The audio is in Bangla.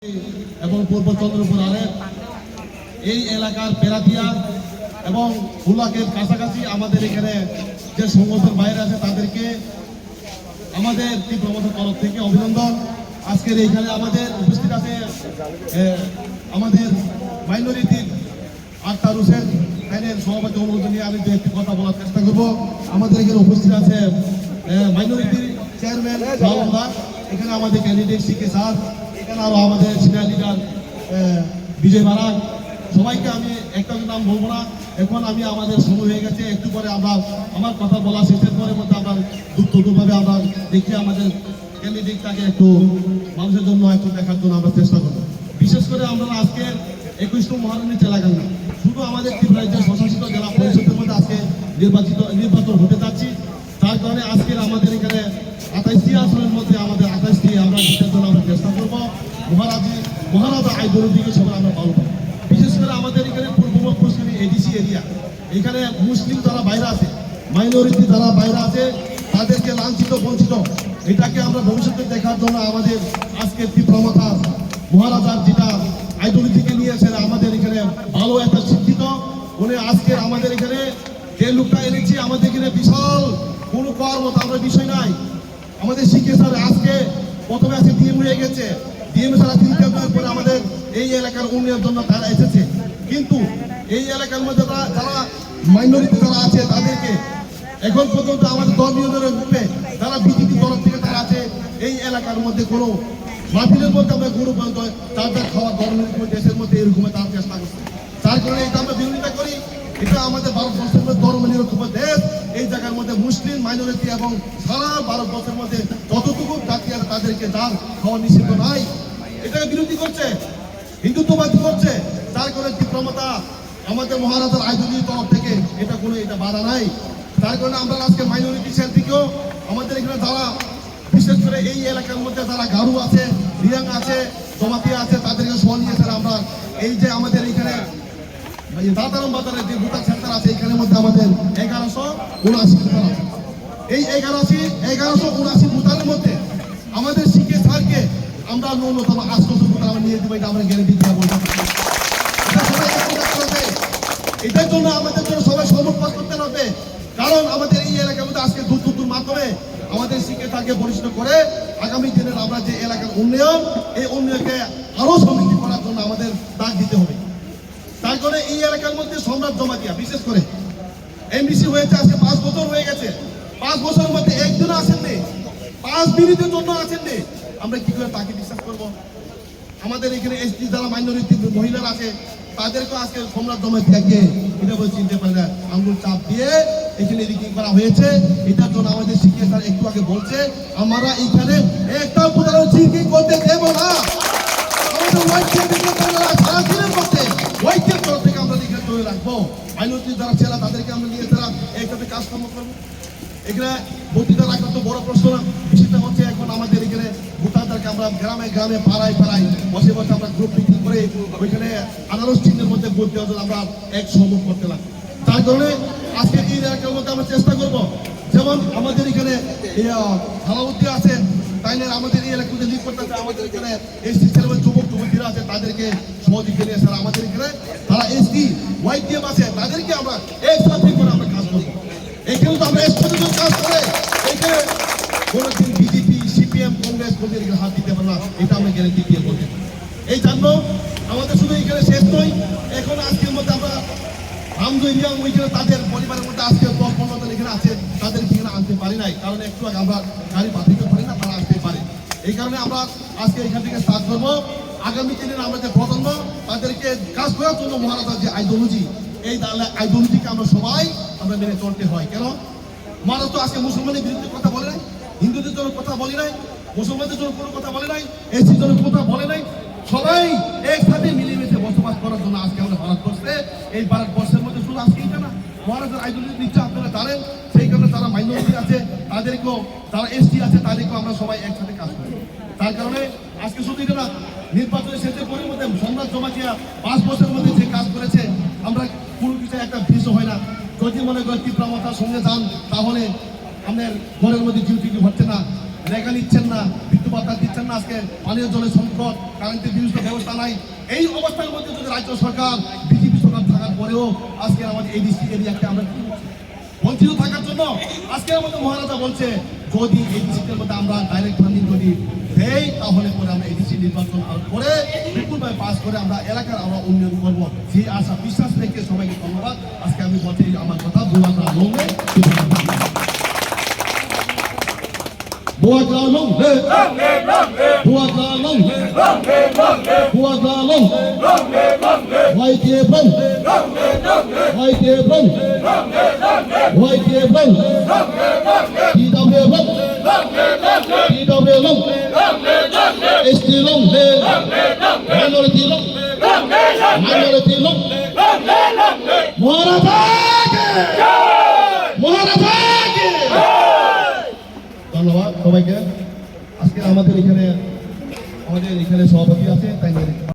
এবং পূর্ব চন্দ্রপুর আলের এই এলাকার পেরাতিয়া এবং বুলাকের কাছাকাছি আমাদের এখানে যে সংগঠন বাইরে আছে তাদেরকে আমাদের তীব্রমতার তরফ থেকে অভিনন্দন। আজকের এইখানে আমাদের উপস্থিত আছে আমাদের মাইনরিটির আক্তার হোসেন আইনের সভাপতি অনুমোদন নিয়ে আমি দু একটি কথা বলার চেষ্টা করব। আমাদের এখানে উপস্থিত আছে মাইনরিটির চেয়ারম্যান শাহবান্দা, এখানে আমাদের ক্যান্ডিডেট সিকে স্যার, এখানে আরো আমাদের সিনিয়র লিডার বিজয় বারাক। সবাইকে আমি একটা নাম বলবো না, এখন আমি আমাদের সময় হয়ে গেছে, একটু পরে আমরা আমার কথা বলা শেষের পরে মধ্যে আমরা দ্রুতভাবে আমরা দেখি আমাদের ক্যান্ডিডেটটাকে একটু মানুষের জন্য একটু দেখার জন্য আমরা চেষ্টা করবো। বিশেষ করে আমরা আজকে 21তম মহারণীর এলাকা না, শুধু আমাদের ত্রিপুরা রাজ্যের স্বশাসিত জেলা পরিষদের মধ্যে আজকে নির্বাচন হতে যাচ্ছি। তার কারণে আজকের আমাদের এখানে 28টি আসনের মধ্যে আমাদের 28টি আমরা জিতার জন্য আমরা চেষ্টা করবো। মহারাজা আইডলজিকে সবাই আমরা পাবো। বিশেষ করে আমাদের এখানে পূর্ব পশ্চিম এডিসি এরিয়া, এখানে মুসলিম যারা বাইরে আছে, মাইনরিটি যারা বাইরে আছে, তাদেরকে লাঞ্ছিত বঞ্চিত, এটাকে আমরা ভবিষ্যতে দেখার জন্য আমাদের আজকে তীব্রমতা মহারাজার যেটা আইডলজিকে নিয়েছে আমাদের এখানে ভালো একটা শিক্ষিত উনি আজকে আমাদের এখানে যে লোকটা এনেছি আমাদের এখানে বিশাল কোনো করার মতো আমরা বিষয় নাই। আমাদের শিক্ষা স্যার আজকে প্রথমে আছে ডিএম হয়ে গেছে, ডিএম সারা পরে আমাদের এই এলাকার উন্নয়নের জন্য তারা এসেছে, কিন্তু এই এলাকার মধ্যে যারা মাইনরিটি যারা আছে তাদেরকে এখন পর্যন্ত আমাদের ধর্মীয় রূপে যারা বিজেপি তরফ থেকে তারা আছে এই এলাকার মধ্যে কোনো মাহফিলের মধ্যে আমরা গরু পর্যন্ত তাদের খাওয়া ধর্মের দেশের মধ্যে এরকম তার চেষ্টা করছে। তার কারণে এটা আমরা বিরোধিতা করি। এটা আমাদের ভারতবর্ষের মধ্যে ধর্ম নিরপেক্ষ দেশ, এই জায়গার মধ্যে মুসলিম মাইনরিটি এবং সারা ভারতবর্ষের মধ্যে যতটুকু জাতি আছে তাদেরকে যার খাওয়া নিষিদ্ধ নাই, এটাকে বিরোধী করছে, হিন্দুত্ববাদী করছে। তার কারণে তীব্রমতা আমাদের মহারাজার আইডলজির তরফ থেকে এটা কোনো বাধা নাই। তার কারণে আমরা আজকে মাইনরিটি সেল থেকেও আমাদের এখানে যারা বিশেষ করে এই এলাকার মধ্যে যারা গারু আছে, রিয়াং আছে, জমাতিয়া আছে, তাদেরকে সহ নিয়ে আমরা এই যে আমাদের এইখানে দাতারাম বাজারের যে ভোটার সেন্টার আছে এখানের মধ্যে আমাদের 1179 ভোটার আছে। এই 1179 ভোটারের মধ্যে আমাদের শিখে স্যারকে আমরা ন্যূনতম 800 ভোটার আমরা নিয়ে দেবো, এটা আমরা গ্যারেন্টি দিয়ে বলতে পারি। এটার জন্য আমাদের জন্য সবাই সমর্থন করতে হবে, কারণ আমাদের এই এলাকার মধ্যে আজকে দূর মাধ্যমে আমাদের শিখে স্যারকে পরিচিত করে আগামী দিনের আমরা যে এলাকার উন্নয়ন, এই উন্নয়নকে আরো সমৃদ্ধি করার জন্য আমাদের ডাক দিতে হবে। তার কারণে এই এলাকার মধ্যে সম্রাট জমাতিয়া বিশেষ করে এমডিসি হয়েছে আজকে 5 বছর হয়ে গেছে, 5 বছরের মধ্যে একদিনও আসেননি, 5 মিনিটের জন্য আসেননি। আমরা কি করে তাকে বিশ্বাস করবো? আমাদের এখানে এসটি যারা মাইনরিটি মহিলারা আছে তাদেরকে আজকে সম্রাট জমাতিয়াকে এটা বলে চিনতে পারে না, আঙ্গুল চাপ দিয়ে এখানে রিকিং করা হয়েছে। এটার জন্য আমাদের শিক্ষা স্যার একটু আগে বলছে আমরা এখানে একটা প্রধান চিকিং করতে দেব না। আমাদের ওয়াইকের তরফ থেকে আমরা এখানে তৈরি রাখবো। মাইনরিটি যারা ছেলে তাদেরকে আমরা নিয়ে তারা একসাথে কাজকর্ম করবো। এখানে বক্তৃতা রাখা তো বড় প্রশ্ন না, বিষয়টা হচ্ছে এখন আমাদের এখানে ভোটারদেরকে আমরা গ্রামে পাড়ায় বসে আমরা গ্রুপ মিটিং করে ওইখানে আনারস চিহ্নের মধ্যে ভোট দেওয়ার জন্য আমরা এক সহমত করতে লাগবো। তার কারণে আজকে এই এলাকার মধ্যে আমরা চেষ্টা করবো, যেমন আমাদের এখানে হালাউদ্দি আছে, তাই না আমাদের এই এলাকার মধ্যে লিড করতে আছে, আমাদের এখানে এসটি ছেলেমেয়ে যুবতীরা আছে তাদেরকে সহযোগিতা নিয়ে স্যার আমাদের এখানে তারা এসটি ওয়াইটিএম আছে তাদেরকে আমরা একসাথে করে আমরা কাজ করবো। এখানে তো আমরা একসাথে কাজ করে এখানে কোনোদিন বিজেপি সিপিএম কংগ্রেস কোনদিন এখানে হাত দিতে পারে না, এটা আমরা গ্যারেন্টি দিয়ে বলতে পারি। এই জন্য আমাদের শুধু এখানে শেষ নয়, এখন আজকের মধ্যে আমরা রামজরিয়া ওইখানে তাদের পরিবারের মধ্যে আজকে 10-15 জন এখানে আছে, তাদেরকে এখানে আনতে পারি নাই, কারণ একটু আগে আমরা গাড়ি পাঠাতে পারি না, তারা আসতে পারে। এই কারণে আমরা আজকে এখান থেকে স্টার্ট করবো। আগামী দিনের আমরা যে প্রজন্ম তাদেরকে কাজ করার জন্য মহারাজার যে আইডিওলজি, এই আইডিওলজিকে আমরা সবাই আমরা মেনে চলতে হয়। কেন মহারাজ তো আজকে মুসলমানের বিরুদ্ধে কথা বলে নাই, হিন্দুদের জন্য কথা বলে নাই, মুসলমানদের জন্য কোনো কথা বলে নাই, এসির জন্য কথা বলে নাই, সবাই একসাথে মিলেমিশে বসবাস করার জন্য আজকে আমরা ভারতবর্ষে, এই ভারতবর্ষের মধ্যে শুধু আজকে এটা না, মহারাজার আইডিওলজি নিচ্ছে আপনারা জানেন। সেই কারণে যারা মাইনরিটি আছে তাদেরকেও, যারা এসটি আছে তাদেরকেও আমরা সবাই একসাথে কাজ করি। তার কারণে আজকে শুধু এটা না, নির্বাচনের শেষের পরের মধ্যে সম্রাট জমাতিয়া 5 বছরের মধ্যে যে কাজ করেছে আমরা কোনো কিছু একটা ভিসও হয় না। যদি মনে করেন তীব্রমতার সঙ্গে যান তাহলে আপনার ঘরের মধ্যে ডিউটি হচ্ছে না, রেখা নিচ্ছেন না, বৃদ্ধ ভাতা দিচ্ছেন না, আজকে পানীয় জলের সংকট, কারেন্টের বিভিন্ন ব্যবস্থা নাই। এই অবস্থার মধ্যে যদি রাজ্য সরকার বিজেপি সরকার থাকার পরেও আজকে আমাদের এই ডিস্ট্রিক্ট এরিয়াকে আমরা বঞ্চিত থাকার জন্য আজকে আমাদের মহারাজা বলছে যদি এই ডিস্ট্রিক্টের মধ্যে আমরা ডাইরেক্ট ফান্ডিং যদি দেই তাহলে পরে আমরা এই ডিস্ট্রিক্ট নির্বাচন করে বিপুলভাবে পাস করে আমরা এলাকার আমরা উন্নয়ন করবো। সেই আশা বিশ্বাস রেখে সবাইকে ধন্যবাদ। আজকে আমি বলছি আমার কথা বুয়াগ্রা লংলে বুয়াগ্রা লংলে বুয়াগ্রা লংলে বুয়াগ্রা লংলে হোয়াইটে ব্রং হোয়াইটে ব্রং হোয়াইটে ব্রং TW ব্রং TW লং ST লং মাইনরিটি লং মাইনরিটি লং মহারাজা কে মহারাজা কে ধন্যবাদ সবাইকে। আজকে আমাদের এখানে সভাপতি আছে তাই